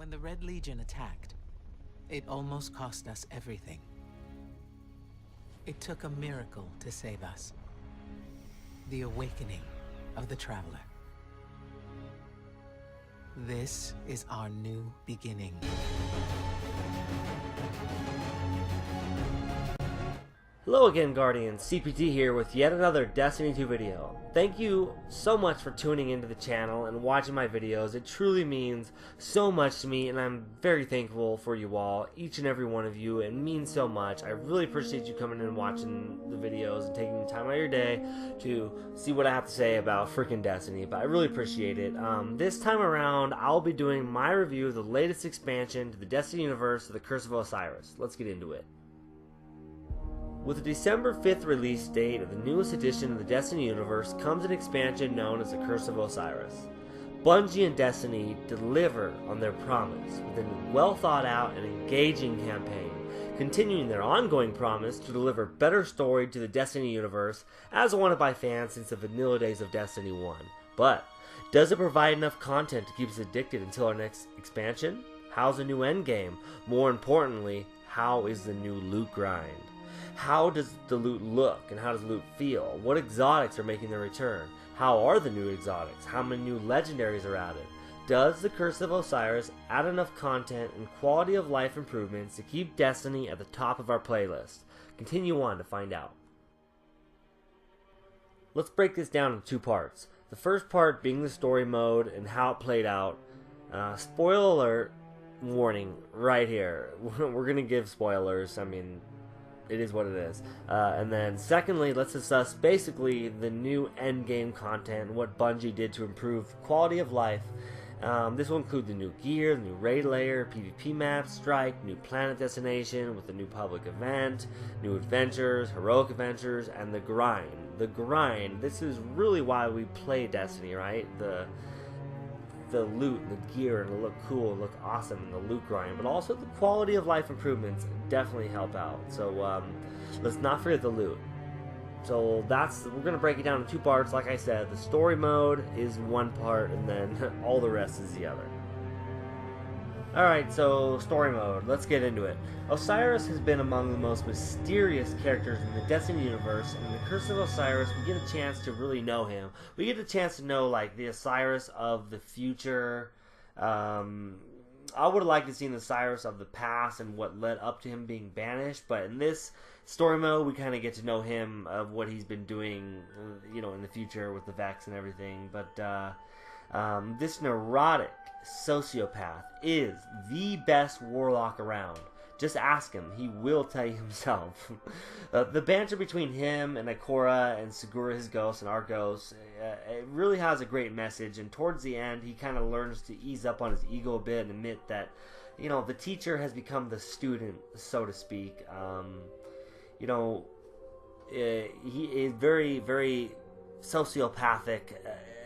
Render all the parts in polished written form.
When the Red Legion attacked, it almost cost us everything. It took a miracle to save us. The awakening of the Traveler. This is our new beginning. Hello again, Guardians. CPT here with yet another Destiny 2 video. Thank you so much for tuning into the channel and watching my videos. It truly means so much to me, and I'm very thankful for you all, each and every one of you. It means so much. I really appreciate you coming in and watching the videos and taking the time out of your day to see what I have to say about freaking Destiny, but I really appreciate it. This time around, I'll be doing my review of the latest expansion to the Destiny universe of the Curse of Osiris. Let's get into it. With the December 5th release date of the newest edition of the Destiny universe comes an expansion known as the Curse of Osiris. Bungie and Destiny deliver on their promise with a well thought out and engaging campaign, continuing their ongoing promise to deliver better story to the Destiny universe as wanted by fans since the vanilla days of Destiny 1. But does it provide enough content to keep us addicted until our next expansion? How's the new endgame? More importantly, how is the new loot grind? How does the loot look and how does the loot feel? What exotics are making their return? How are the new exotics? How many new legendaries are added? Does the Curse of Osiris add enough content and quality of life improvements to keep Destiny at the top of our playlist? Continue on to find out. Let's break this down into two parts. The first part being the story mode and how it played out. Spoiler alert, warning right here. We're going to give spoilers. I mean, it is what it is. And then secondly, let's discuss basically the new endgame content and what Bungie did to improve quality of life. This will include the new gear, the new raid layer, PvP map, strike, new planet destination with the new public event, new adventures, heroic adventures, and the grind. The grind, this is really why we play Destiny, right? The loot and the gear, and it'll look cool and look awesome in the loot grind, but also the quality of life improvements definitely help out. So let's not forget the loot. So we're gonna break it down in two parts. Like I said, the story mode is one part, and then all the rest is the other. Alright, so story mode, let's get into it. Osiris has been among the most mysterious characters in the Destiny universe, and in the Curse of Osiris, we get a chance to really know him. We get a chance to know, like, the Osiris of the future. I would have liked to see the Osiris of the past and what led up to him being banished, but in this story mode, we kind of get to know him, of what he's been doing, you know, in the future with the Vex and everything. But this neurotic sociopath is the best warlock around. Just ask him, he will tell you himself. The banter between him and Ikora and Segura, his ghost, and our ghost, it really has a great message, and towards the end he kind of learns to ease up on his ego a bit and admit that, you know, the teacher has become the student, so to speak. You know, he is very, very sociopathic.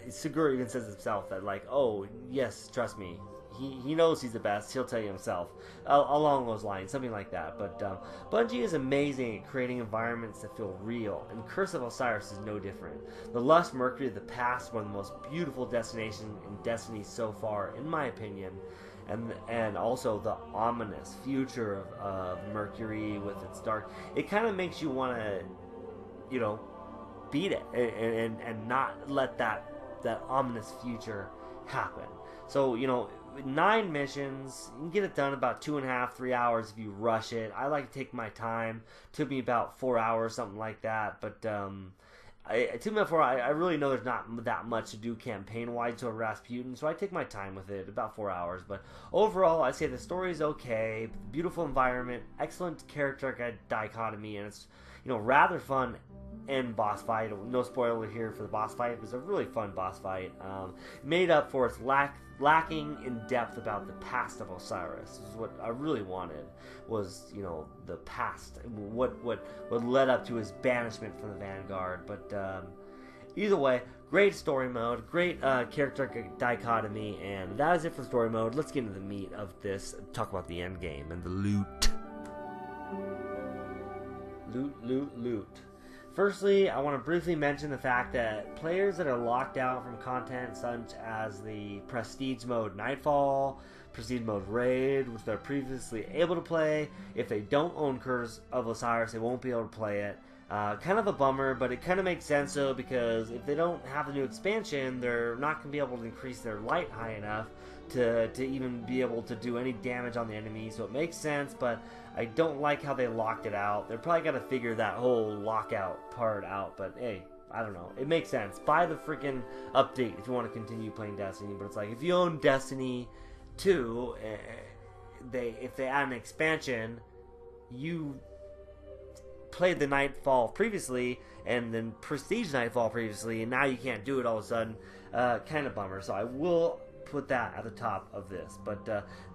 Segura even says himself that, like, oh, yes, trust me, he knows he's the best, he'll tell you himself, along those lines, something like that. But Bungie is amazing at creating environments that feel real, and Curse of Osiris is no different. The Lush Mercury of the past, one of the most beautiful destinations in Destiny so far, in my opinion, and also the ominous future of Mercury with its dark, it kind of makes you want to, you know, beat it and not let that ominous future happen. So, you know, 9 missions, you can get it done about 2.5, 3 hours if you rush it. I like to take my time. It took me about 4 hours, something like that. But it took me about 4 hours. I really know there's not that much to do campaign-wide to Rasputin, so I take my time with it, about 4 hours. But overall, I'd say the story is okay. Beautiful environment, excellent character dichotomy, and it's, you know, rather fun end boss fight. No spoiler here for the boss fight. It was a really fun boss fight. Made up for its lacking in depth about the past of Osiris. This is what I really wanted, was, you know, the past, what led up to his banishment from the Vanguard. But either way, great story mode, great character dichotomy, and that is it for story mode. Let's get into the meat of this, talk about the end game and the loot. Loot. Firstly, I want to briefly mention the fact that players that are locked out from content such as the Prestige mode Nightfall, Prestige Mode Raid, which they're previously able to play. If they don't own Curse of Osiris, they won't be able to play it. Kind of a bummer, but it kind of makes sense though, because if they don't have the new expansion, they're not going to be able to increase their light high enough to even be able to do any damage on the enemy. So it makes sense, but I don't like how they locked it out. They're probably got to figure that whole lockout part out, but hey, I don't know. It makes sense. Buy the freaking update if you want to continue playing Destiny, but it's like, if you own Destiny 2, if they add an expansion, you played the Nightfall previously and then Prestige Nightfall previously, and now you can't do it all of a sudden. Kind of bummer. So I will put that at the top of this. But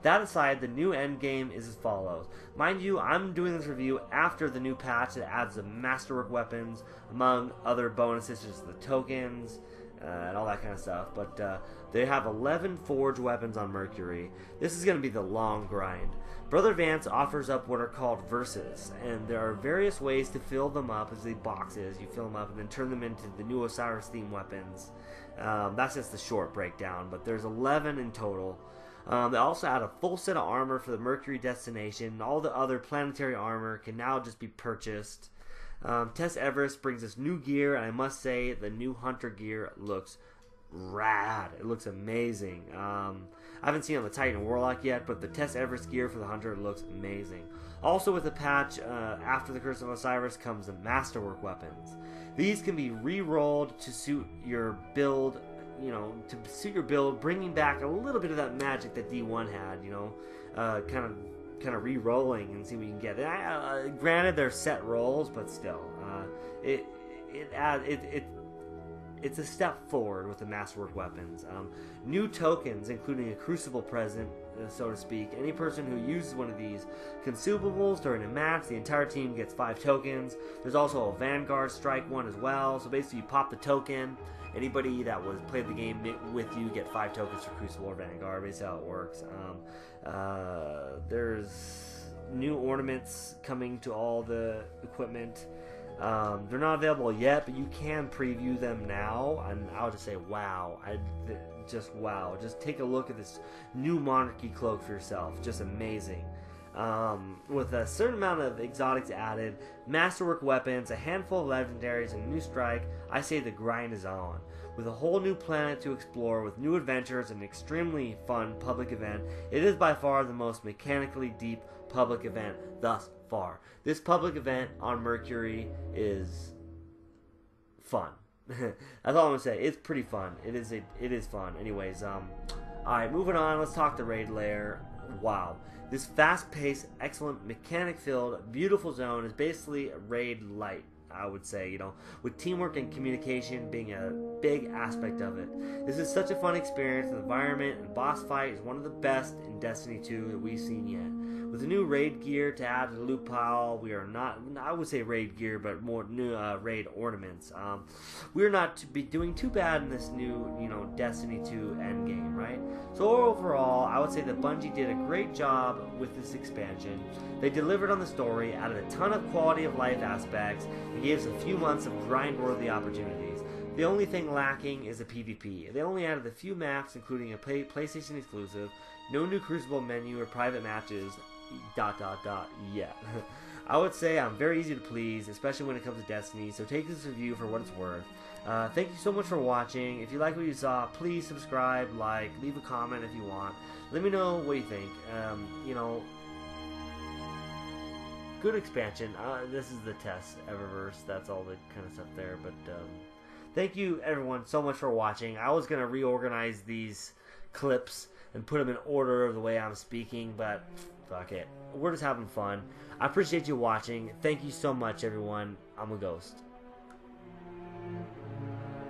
that aside, the new end game is as follows. Mind you, I'm doing this review after the new patch that adds the masterwork weapons, among other bonuses, just the tokens and all that kind of stuff. But they have 11 forged weapons on Mercury. This is going to be the long grind. Brother Vance offers up what are called verses, and there are various ways to fill them up as the boxes. You fill them up and then turn them into the new Osiris theme weapons. That's just the short breakdown, but there's 11 in total. They also add a full set of armor for the Mercury destination. All the other planetary armor can now just be purchased. Tess Everest brings us new gear, and I must say the new Hunter gear looks rad. It looks amazing. I haven't seen it on the Titan Warlock yet, but the Tess Everest gear for the Hunter looks amazing. Also with the patch, after the Curse of Osiris comes the Masterwork weapons. These can be re-rolled to suit your build, bringing back a little bit of that magic that D1 had, kind of re-rolling and see what you can get. Granted, they're set rolls, but still, it's a step forward with the Masterwork weapons. New tokens, including a Crucible present, so to speak. Any person who uses one of these consumables during a match, the entire team gets 5 tokens. There's also a Vanguard Strike one as well. So basically, you pop the token. Anybody that played the game with you get 5 tokens for Crucible or Vanguard. Basically how it works. There's new ornaments coming to all the equipment. They're not available yet, but you can preview them now, and I'll just say wow. Wow. Just take a look at this new Monarchy cloak for yourself. Just amazing. With a certain amount of exotics added, masterwork weapons, a handful of legendaries, and a new strike, I say the grind is on. With a whole new planet to explore, with new adventures, and an extremely fun public event, it is by far the most mechanically deep public event thus far. This public event on Mercury is fun. That's all I'm gonna say. It's pretty fun. It is fun. Anyways, alright, moving on, let's talk the raid layer. Wow. This fast-paced, excellent, mechanic-filled, beautiful zone is basically raid light, I would say, with teamwork and communication being a big aspect of it. This is such a fun experience. The environment and boss fight is one of the best in Destiny 2 that we've seen yet. With the new raid gear to add to the loot pile, we are not, I would say raid gear, but more new raid ornaments. We are not to be doing too bad in this new, Destiny 2 endgame, right? So overall, I would say that Bungie did a great job with this expansion. They delivered on the story, added a ton of quality of life aspects, and gave us a few months of grind-worthy opportunities. The only thing lacking is a PvP. They only added a few maps, including a PlayStation exclusive, no new Crucible menu or private matches, ... yet. I would say I'm very easy to please, especially when it comes to Destiny, so take this review for what it's worth. Thank you so much for watching. If you like what you saw, please subscribe, leave a comment if you want. Let me know what you think. Good expansion. This is the test, Eververse. That's all the kind of stuff there. But thank you, everyone, so much for watching. I was going to reorganize these clips and put them in order of the way I'm speaking, but fuck it. We're just having fun. I appreciate you watching. Thank you so much, everyone. I'm a ghost.